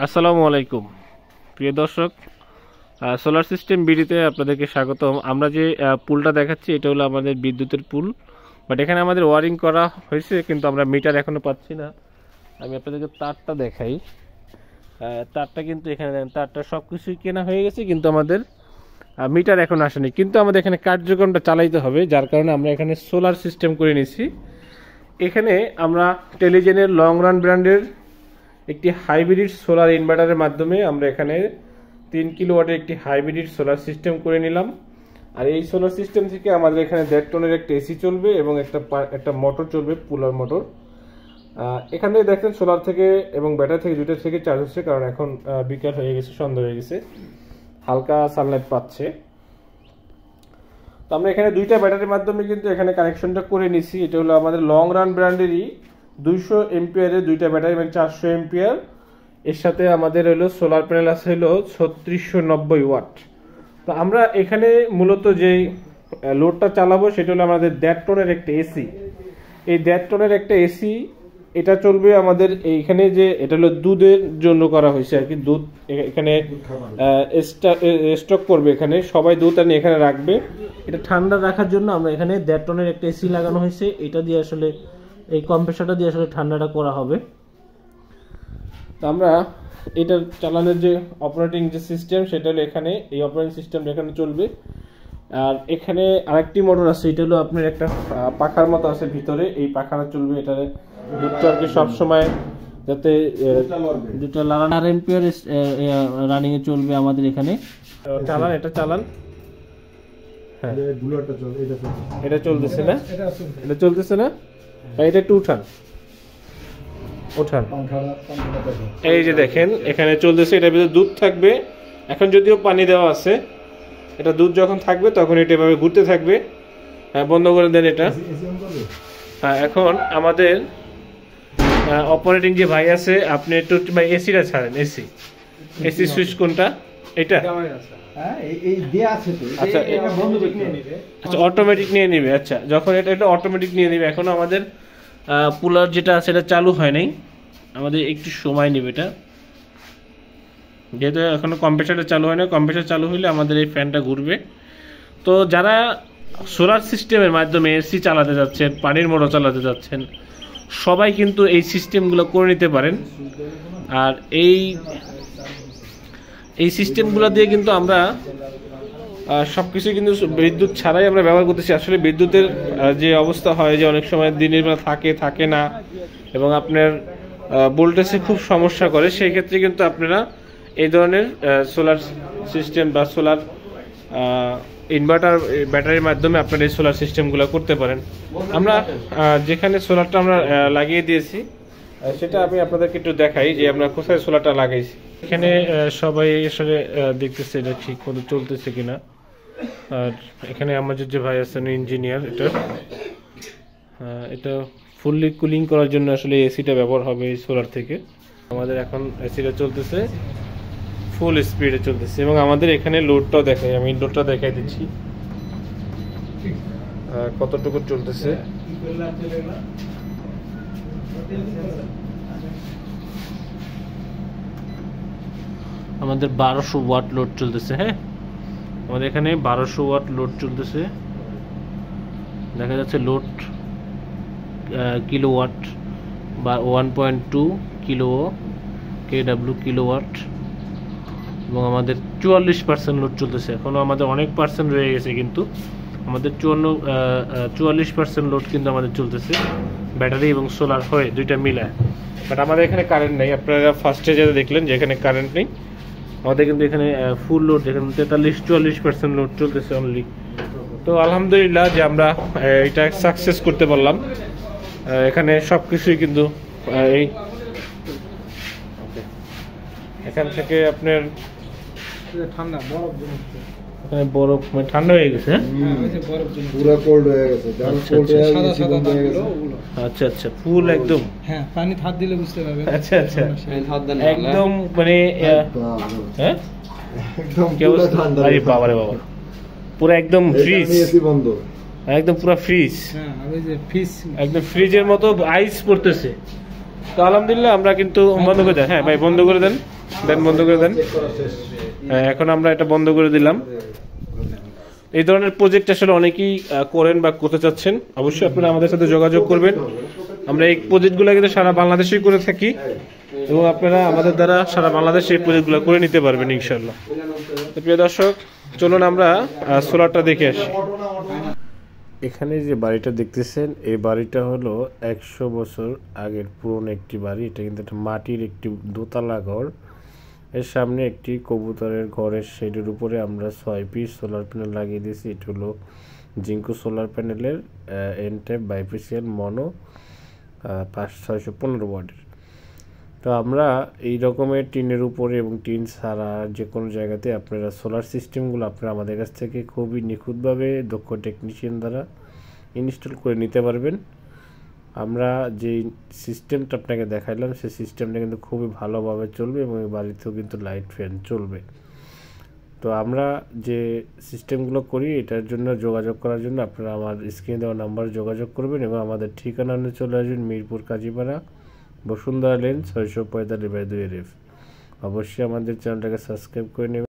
আসসালামু আলাইকুম প্রিয় দর্শক, সোলার সিস্টেম বিডিতে আপনাদেরকে স্বাগতম। আমরা যে পুলটা দেখাচ্ছি এটা হলো আমাদের বিদ্যুতের পুল, বাট এখানে আমাদের ওয়ারিং করা হয়েছে কিন্তু আমরা মিটার এখনো পাচ্ছি না। আমি আপনাদেরকে তারটা দেখাই। তারটা কিন্তু এখানে দেখেন, তারটা সব কিছুই কেনা হয়ে গেছে কিন্তু আমাদের মিটার এখন আসেনি। কিন্তু আমাদের এখানে কার্যক্রমটা চালাইতে হবে, যার কারণে আমরা এখানে সোলার সিস্টেম করে নিছি। এখানে আমরা টেলিজেনের লং রান ব্র্যান্ডের একটি হাইব্রিড সোলার ইনভার্টারের মাধ্যমে আমরা এখানে 3 কিলোওয়াটের একটি হাইব্রিড সোলার সিস্টেম করে নিলাম। আর এই সোলার সিস্টেম থেকে আমাদের এখানে 1.5 টনের একটা এসি চলবে এবং একটা মোটর চলবে, পুলার মোটর। এখান থেকে দেখছেন সোলার থেকে এবং ব্যাটারি থেকে দুটো থেকে চার্জ হচ্ছে, কারণ এখন বিকাল হয়ে গেছে, সন্ধ্যা হয়ে গেছে, হালকা সানলাইট পাচ্ছে। তো আমরা এখানে দুইটা ব্যাটারির মাধ্যমে কিন্তু এখানে কানেকশনটা করে নিছি। এটা হলো আমাদের লং রান ব্র্যান্ডেরই 200 এম্পিয়ারের দুইটা ব্যাটারি, মানে 400 এম্পিয়ার। এর সাথে আমাদের হলো সোলার প্যানেল আছে হলো 3690 ওয়াট। তো আমরা এখানে মূলত যেই লোডটা চালাবো সেটা হলো আমাদের 1.5 টনের একটা এসি। এই 1.5 টনের একটা এসি, এটা চলবে আমাদের এইখানে, যে এটা হলো দুধের জন্য করা হয়েছে আর কি। দুধ এখানে স্টক করবে, এখানে সবাই দুধ আনি এখানে রাখবে। এটা ঠান্ডা রাখার জন্য আমরা এখানে 1.5 টনের একটা এসি লাগানো হয়েছে। এটা দিয়ে আসলে এই কম্প্রেসারটা দিয়ে আসলে ঠান্ডাটা করা হবে। তো আমরা এটা চালানোর যে অপারেটিং যে সিস্টেম সেটা হলো এখানে, এই অপারেটিং সিস্টেমটা এখানে চলবে। আর এখানে আরেকটি মোটর আছে, এটা হলো আপনার একটা পাখার মতো আছে ভিতরে, এই পাখাটা চলবে। এটা দুধটা আর কি সবসময় যাতে দুটো লাগান আর এম্পিয়ার রানিং এ চলবে আমাদের এখানে। চালান, এটা চালান। হ্যাঁ, এটা চলতেছে না, এটা চলতেছে না, এটা একটু উঠান। এই যে দেখেন এখানে চলতেছে, এটার ভিতরে দুধ থাকবে। এখন যদিও পানি দেওয়া আছে, এটা দুধ যখন থাকবে তখন এটা এভাবে ঘুরতে থাকবে। হ্যাঁ, বন্ধ করে দেন এটা। হ্যাঁ, এখন আমাদের অপারেটিং যে ভাই আছে, আপনি একটু ভাই এসিটা ছাড়েন। এসি সুইচ কোনটা? এটা আচ্ছা, অটোমেটিক নিয়ে নিবে। আচ্ছা, যখন এটা অটোমেটিক নিয়ে নিবে। এখন আমাদের পুলার যেটা আছে এটা চালু হয় নাই, আমাদের একটু সময় নেবে এটা, যেহেতু এখনো কম্প্রেসারটা চালু হয় না। কম্প্রেসার চালু হলে আমাদের এই ফ্যানটা ঘুরবে। তো যারা সোলার সিস্টেমের মাধ্যমে এসি চালাতে যাচ্ছেন, পানির মোটর চালাতে যাচ্ছেন, সবাই কিন্তু এই সিস্টেমগুলো করে নিতে পারেন। আর এই সিস্টেমগুলো দিয়ে কিন্তু আমরা সবকিছু কিন্তু বিদ্যুৎ ছাড়াই আমরা ব্যবহার করতেছি। আসলে বিদ্যুতের যে অবস্থা হয়, যে অনেক সময় দিনের বেলা থাকে না, এবং আপনার ভোল্টেজে খুব সমস্যা করে, সেই ক্ষেত্রে কিন্তু আপনারা এই ধরনের সোলার সিস্টেম বা সোলার ইনভার্টার ব্যাটারির মাধ্যমে আপনারা এই সোলার সিস্টেমগুলো করতে পারেন। আমরা যেখানে সোলারটা আমরা লাগিয়ে দিয়েছি সেটা আমি আপনাদেরকে একটু দেখাই যে আমরা কোথায় সোলারটা লাগাইছি। এখানে সবাই আসলে দেখতেছে এটা ঠিক মতো চলতেছে কিনা। আর এখানে আমাদের যে ভাই আছেন ইঞ্জিনিয়ার, এটা ফুললি কুলিং করার জন্য আসলে এসিটা ব্যবহার হবে এই সোলার থেকে। আমাদের এখন এসিটা চলতেছে, ফুল স্পিডে চলতেছে। এবং আমাদের এখানে লোডটাও দেখাই, আমি লোডটা দেখাই দিচ্ছি কতটুকু চলতেছে। আমাদের 1200 ওয়াট লোড চলতেছে। হ্যাঁ, আমাদের এখানে 1200 ওয়াট লোড চলতেছে, দেখা যাচ্ছে লোড কিলোওয়াট বা 1.2 কেডব্লিউ কিলোওয়াট। এবং আমাদের 44% লোড চলতেছে। এখনো আমাদের অনেক পার্সেন্ট রয়ে গেছে, কিন্তু আমাদের 44% লোড কিন্তু আমাদের চলতেছে, ব্যাটারি এবং সোলার হয়ে দুইটা মিলায়। বাট আমাদের এখানে কারেন্ট নেই। আপনারা ফার্স্টে যেটা দেখলেন যে এখানে কারেন্ট নেই, আমাদের কিন্তু এখানে ফুল লোড, এখানে 43-44% লোড চলতেছে অনলি। তো আলহামদুলিল্লাহ যে আমরা এটা সাকসেস করতে পারলাম। এখানে সব কিছুই কিন্তু এখান থেকে আপনার বরফ মানে ঠান্ডা হয়ে গেছে। পুরো কোল্ড হয়ে গেছে, আচ্ছা আচ্ছা, ফুল একদম। হ্যাঁ, পানি হাত দিলে বুঝতে পারবেন। আচ্ছা আচ্ছা, একদম মানে হ্যাঁ একদম, আরে বাবা রে বাবা, পুরো একদম ফ্রিজ, বন্ধ একদম পুরো ফ্রিজ। হ্যাঁ, ওই যে ফ্রিজ, একদম ফ্রিজের মতো আইস পড়তেছে। তো আলহামদুলিল্লাহ আমরা কিন্তু বন্ধ করে দেন। হ্যাঁ ভাই বন্ধ করে দেন, বন্ধ করে দেন। হ্যাঁ এখন আমরা এটা বন্ধ করে দিলাম। এই ধরনের প্রজেক্ট আসলে অনেকেই করেন বা করতে চাচ্ছেন, অবশ্যই আপনারা আমাদের সাথে যোগাযোগ করবেন। আমরা এই প্রজেক্টগুলো কিন্তু সারা বাংলাদেশেই করে থাকি এবং আপনারা আমাদের দ্বারা সারা বাংলাদেশে এই প্রজেক্টগুলো করে নিতে পারবেন ইনশাল্লাহ। তো প্রিয় দর্শক, চলুন আমরা সোলারটা দেখে আসি। এখানে যে বাড়িটা দেখতেছেন, এই বাড়িটা হলো 100 বছর আগের পুরনো একটি বাড়ি। এটা কিন্তু একটা মাটির একটি দোতলা ঘর। এর সামনে একটি কবুতরের ঘরের শেডের উপরে আমরা 6 পিস সোলার প্যানেল লাগিয়ে দিয়েছি। এটা হলো জিঙ্কো সোলার প্যানেলের এন টাইপ বাইফেসিয়াল মনো 615 ওয়াটের। তো আমরা এই রকমের টিনের উপরে এবং টিন ছাড়া যে কোনো জায়গাতে আপনারা সোলার সিস্টেমগুলো আপনারা আমাদের কাছ থেকে খুবই নিখুঁতভাবে দক্ষ টেকনিশিয়ান দ্বারা ইনস্টল করে নিতে পারবেন। আমরা যে সিস্টেমটা আপনাকে দেখাইলাম সেই সিস্টেমটা কিন্তু খুবই ভালোভাবে চলবে এবং এই বাড়িতেও কিন্তু লাইট ফ্যান চলবে। তো আমরা যে সিস্টেমগুলো করি এটার জন্য যোগাযোগ করার জন্য আপনারা আমার স্ক্রিনে দেওয়া নাম্বারে যোগাযোগ করবেন এবং আমাদের ঠিকানা নিয়ে চলে আসবেন মিরপুর কাজীপাড়া, বসুন্ধরা লেন 645/2 RF। অবশ্যই আমাদের চ্যানেলটাকে সাবস্ক্রাইব করে নেবেন।